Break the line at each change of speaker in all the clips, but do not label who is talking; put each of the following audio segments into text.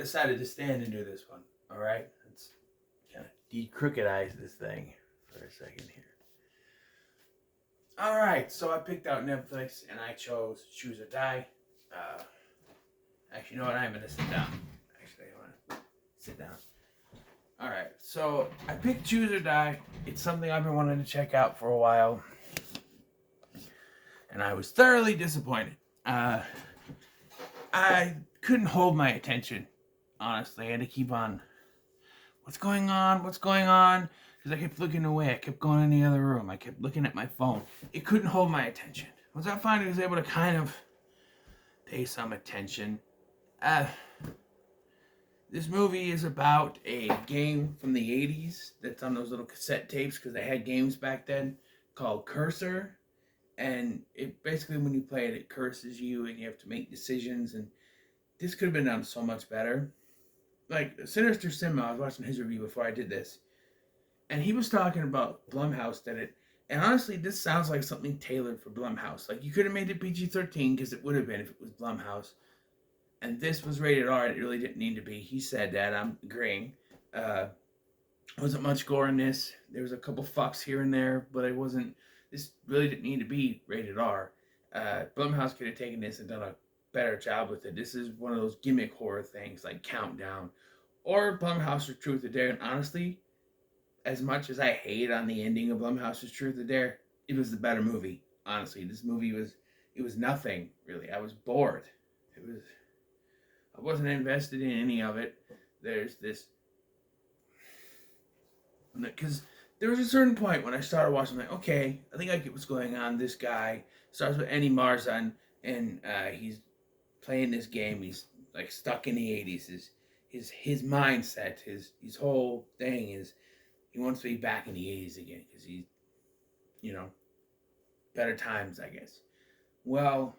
decided to stand and do this one. All right, let's kind of de-crookedize this thing for a second here. All right, so I picked out Netflix and I chose Choose or Die. Uh, Actually, you know what? I'm gonna sit down. Actually, I want to sit down. All right, so I picked Choose or Die. It's something I've been wanting to check out for a while, and I was thoroughly disappointed. I couldn't hold my attention, honestly. I had to keep on. What's going on? What's going on? Because I kept looking away. I kept going in the other room. I kept looking at my phone. It couldn't hold my attention. Once I finally was able to kind of pay some attention, uh, this movie is about a game from the 80s that's on those little cassette tapes because they had games back then called Cursor. And it basically, when you play it, it curses you and you have to make decisions. And this could have been done so much better. Like Sinister Cinema, I was watching his review before I did this, and he was talking about Blumhouse did it. And honestly, this sounds like something tailored for Blumhouse. Like you could have made it PG-13 because it would have been if it was Blumhouse. And this was rated R. It really didn't need to be. He said that. I'm agreeing. Wasn't much gore in this. There was a couple fucks here and there, but it wasn't. This really didn't need to be rated R. Blumhouse could have taken this and done a better job with it. This is one of those gimmick horror things like Countdown, or Blumhouse's Truth or Dare. And honestly, as much as I hate on the ending of Blumhouse's Truth or Dare, it was the better movie. Honestly, this movie was nothing really. I was bored. I wasn't invested in any of it. There's this, because there was a certain point when I started watching, like, okay, I think I get what's going on. This guy starts with Eddie Marzan, and he's playing this game. He's like stuck in the 80s. His mindset, his whole thing is he wants to be back in the 80s again because he's, you know, better times, I guess. Well,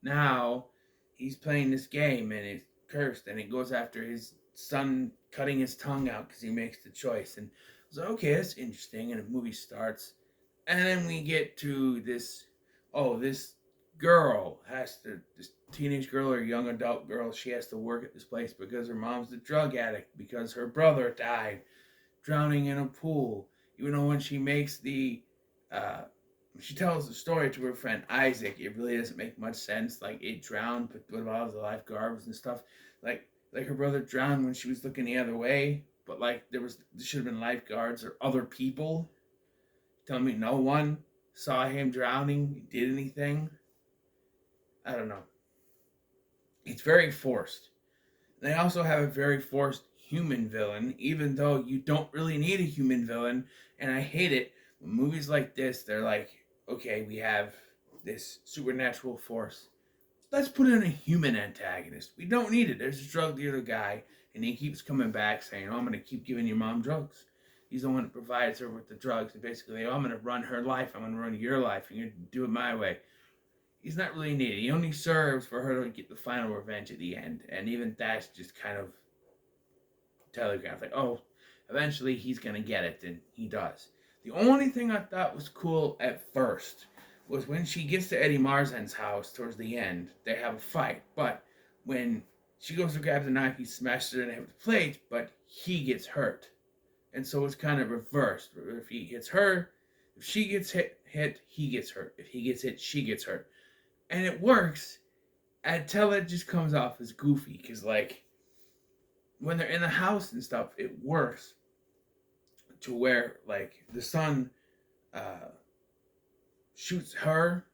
now he's playing this game and it's cursed, and it goes after his son cutting his tongue out because he makes the choice. And I was like, okay, that's interesting. And the movie starts, and then we get to this. Oh, this girl this teenage girl or young adult girl, she has to work at this place because her mom's a drug addict because her brother died drowning in a pool. Even though when she makes uh, she tells the story to her friend Isaac, it really doesn't make much sense. Like it drowned, but what about the lifeguards and stuff? Like her brother drowned when she was looking the other way, but like there should have been lifeguards or other people. Tell me no one saw him drowning, did anything. I don't know. It's very forced. They also have a very forced human villain, even though you don't really need a human villain. And I hate it when movies like this, they're like, okay, we have this supernatural force. Let's put in a human antagonist. We don't need it. There's a drug dealer guy, and he keeps coming back saying, oh, I'm going to keep giving your mom drugs. He's the one that provides her with the drugs. And basically, oh, I'm going to run her life. I'm going to run your life. And you're going to do it my way. He's not really needed. He only serves for her to get the final revenge at the end. And even that's just kind of telegraphed. Like, oh, eventually he's going to get it. And he does. The only thing I thought was cool at first was when she gets to Eddie Marzan's house towards the end, they have a fight. But when she goes to grab the knife, he smashes her in the plate, but he gets hurt. And so it's kind of reversed. If he hits her, if she gets hit, he gets hurt. If he gets hit, she gets hurt. And it works until it just comes off as goofy. Because, like, when they're in the house and stuff, it works to where, like, the son shoots her,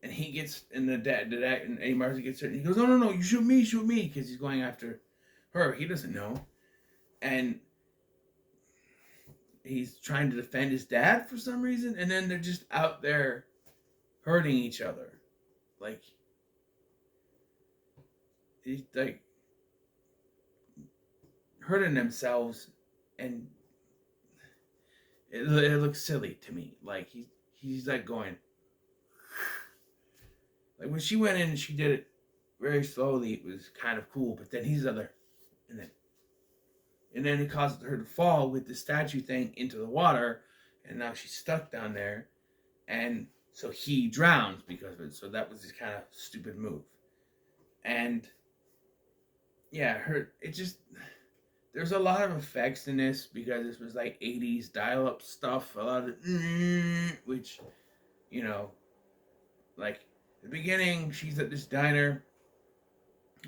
and he gets, and the dad, and Eddie Murphy gets hurt, and he goes, no, you shoot me, because he's going after her. He doesn't know. And he's trying to defend his dad for some reason, and then they're just out there hurting each other. Like, he's like hurting themselves, and it looks silly to me. Like he's like going, like when she went in and she did it very slowly, it was kind of cool. But then he's other, and then it caused her to fall with the statue thing into the water, and now she's stuck down there, and so he drowns because of it. So that was this kind of stupid move. And yeah, it just, there's a lot of effects in this because this was like 80s dial-up stuff, a lot of which, you know, like the beginning, she's at this diner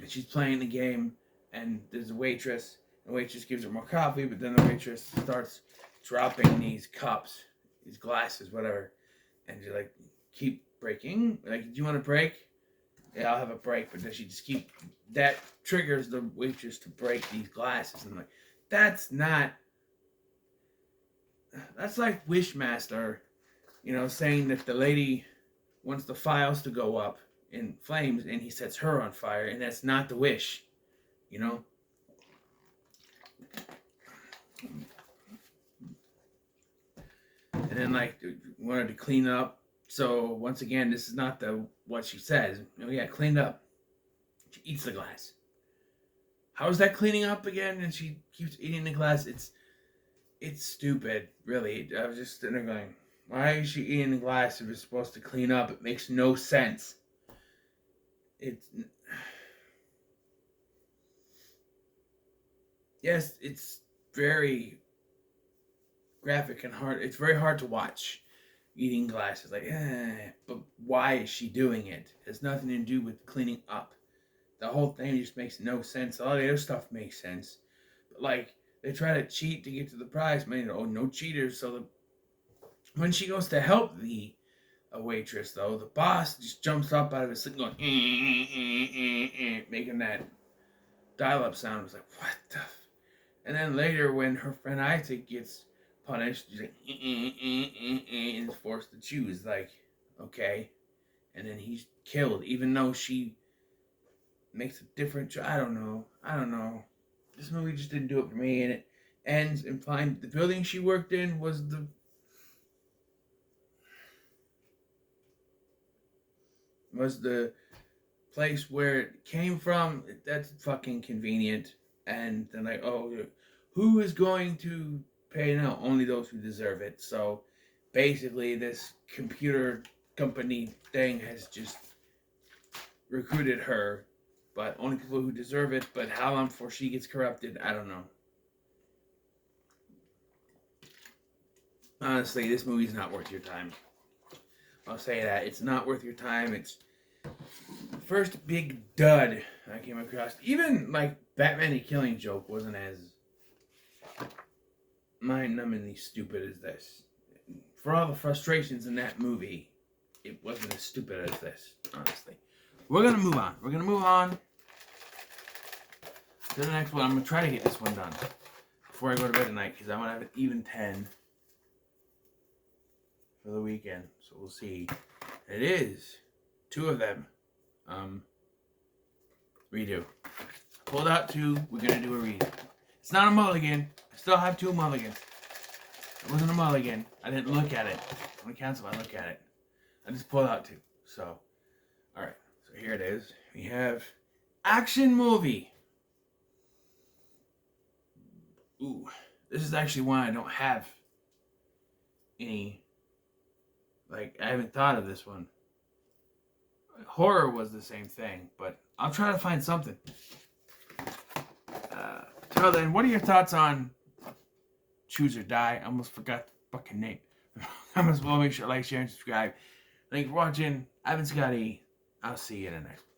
and she's playing the game, and there's a waitress. The waitress gives her more coffee, but then the waitress starts dropping these cups, these glasses, whatever, and she's like, keep breaking. Like, do you want a break? Yeah, I'll have a break. But then she just keep, that triggers the waitress to break these glasses. And I'm like, that's not, that's like Wishmaster, saying that the lady wants the files to go up in flames and he sets her on fire, and that's not the wish, you know? And then, like, wanted to clean up. So, once again, this is not what she says. Oh, yeah, cleaned up. She eats the glass. How is that cleaning up again? And she keeps eating the glass. It's stupid, really. I was just sitting there going, why is she eating the glass if it's supposed to clean up? It makes no sense. Yes, it's very graphic and hard. It's very hard to watch eating glasses. Like, but why is she doing it? It has nothing to do with cleaning up. The whole thing just makes no sense. All the other stuff makes sense. But, like, they try to cheat to get to the prize. Man, no cheaters. So when she goes to help a waitress, though, the boss just jumps up out of his sleep going, making that dial-up sound. I was like, what the? And then later, when her friend Isaac gets punished, she's like, and is forced to choose. Like, okay. And then he's killed, even though she makes a different choice. I don't know. This movie just didn't do it for me, and it ends implying the building she worked in was the place where it came from. That's fucking convenient. And then, like, oh, who is going to pay now? Only those who deserve it. So basically, this computer company thing has just recruited her, but only people who deserve it. But how long before she gets corrupted, I don't know. Honestly, this movie's not worth your time. I'll say that. It's not worth your time. It's the first big dud I came across. Even, like, Batman the Killing Joke wasn't as mind-numbingly stupid as this. For all the frustrations in that movie, it wasn't as stupid as this, honestly. We're going to move on to the next one. I'm going to try to get this one done before I go to bed tonight, because I want to have an even 10 for the weekend. So we'll see. It is 2 of them. Redo. Pulled out 2. We're going to do a redo. It's not a mulligan. I still have 2 mulligans. It wasn't a mulligan. I didn't look at it. When I cancel, I look at it. I just pulled out 2. So, alright. So here it is. We have action movie. Ooh. This is actually one I don't have any. Like, I haven't thought of this one. Horror was the same thing, but I'll try to find something. Well then, what are your thoughts on Choose or Die? I almost forgot the fucking name. I must well make sure to like, share, and subscribe. Thank you for watching. I've been Scotty. I'll see you in the next one.